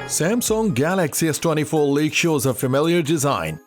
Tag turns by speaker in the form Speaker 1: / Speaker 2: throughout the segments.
Speaker 1: Samsung Galaxy S24 leak shows a familiar design.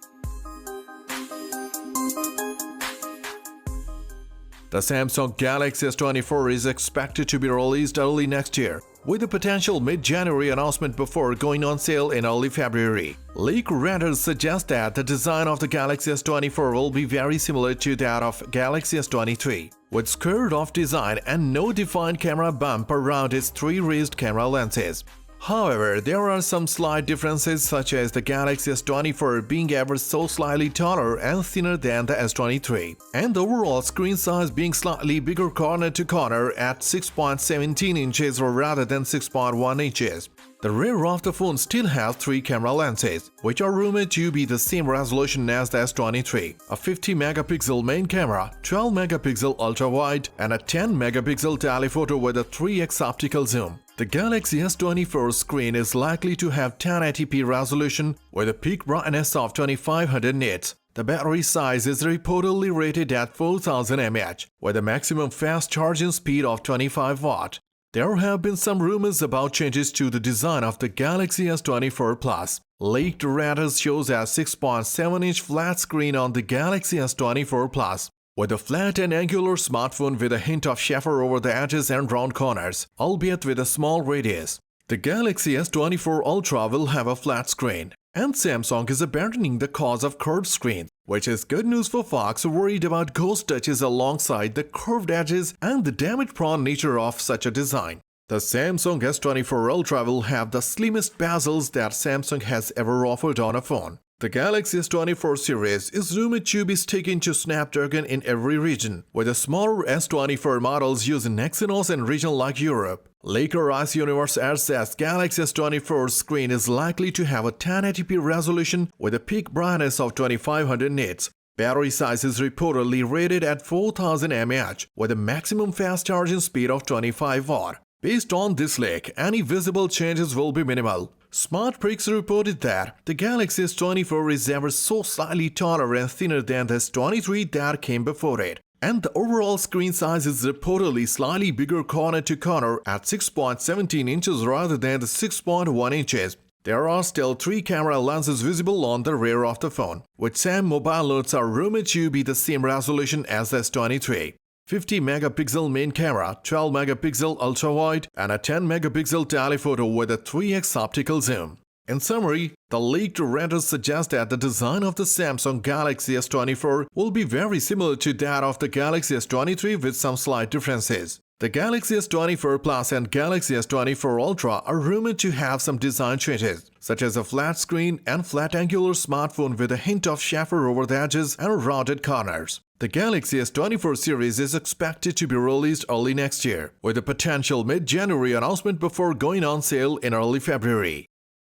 Speaker 1: The Samsung Galaxy S24 is expected to be released early next year, with a potential mid-January announcement before going on sale in early February. Leak renders suggest that the design of the Galaxy S24 will be very similar to that of Galaxy S23, with squared-off design and no defined camera bump around its three raised camera lenses. However, there are some slight differences, such as the Galaxy S24 being ever so slightly taller and thinner than the S23, and the overall screen size being slightly bigger corner to corner at 6.17 inches rather than 6.1 inches. The rear of the phone still has three camera lenses, which are rumored to be the same resolution as the S23, a 50-megapixel main camera, 12-megapixel ultra-wide, and a 10-megapixel telephoto with a 3x optical zoom. The Galaxy S24 screen is likely to have 1080p resolution with a peak brightness of 2500 nits. The battery size is reportedly rated at 4000 mAh with a maximum fast charging speed of 25 watt. There have been some rumors about changes to the design of the Galaxy S24 Plus. Leaked renders shows a 6.7-inch flat screen on the Galaxy S24 Plus, with a flat and angular smartphone with a hint of chamfer over the edges and round corners, albeit with a small radius. The Galaxy S24 Ultra will have a flat screen, and Samsung is abandoning the cause of curved screens, which is good news for folks worried about ghost touches alongside the curved edges and the damage-prone nature of such a design. The Samsung S24 Ultra will have the slimmest bezels that Samsung has ever offered on a phone. The Galaxy S24 series is rumored to be sticking to Snapdragon in every region, with the smaller S24 models using Exynos in regions like Europe. Laker Ice Universe adds that Galaxy S24 screen is likely to have a 1080p resolution with a peak brightness of 2500 nits. Battery size is reportedly rated at 4000 mAh with a maximum fast charging speed of 25 watt. Based on this leak, any visible changes will be minimal. SmartPrix reported that the Galaxy S24 is ever so slightly taller and thinner than the S23 that came before it, and the overall screen size is reportedly slightly bigger corner to corner at 6.17 inches rather than the 6.1 inches. There are still three camera lenses visible on the rear of the phone, with some mobile notes are rumored to be the same resolution as the S23. 50-megapixel main camera, 12-megapixel ultra-wide, and a 10-megapixel telephoto with a 3x optical zoom. In summary, the leaked renders suggest that the design of the Samsung Galaxy S24 will be very similar to that of the Galaxy S23 with some slight differences. The Galaxy S24 Plus and Galaxy S24 Ultra are rumored to have some design changes, such as a flat screen and flat angular smartphone with a hint of chamfer over the edges and rounded corners. The Galaxy S24 series is expected to be released early next year, with a potential mid-January announcement before going on sale in early February.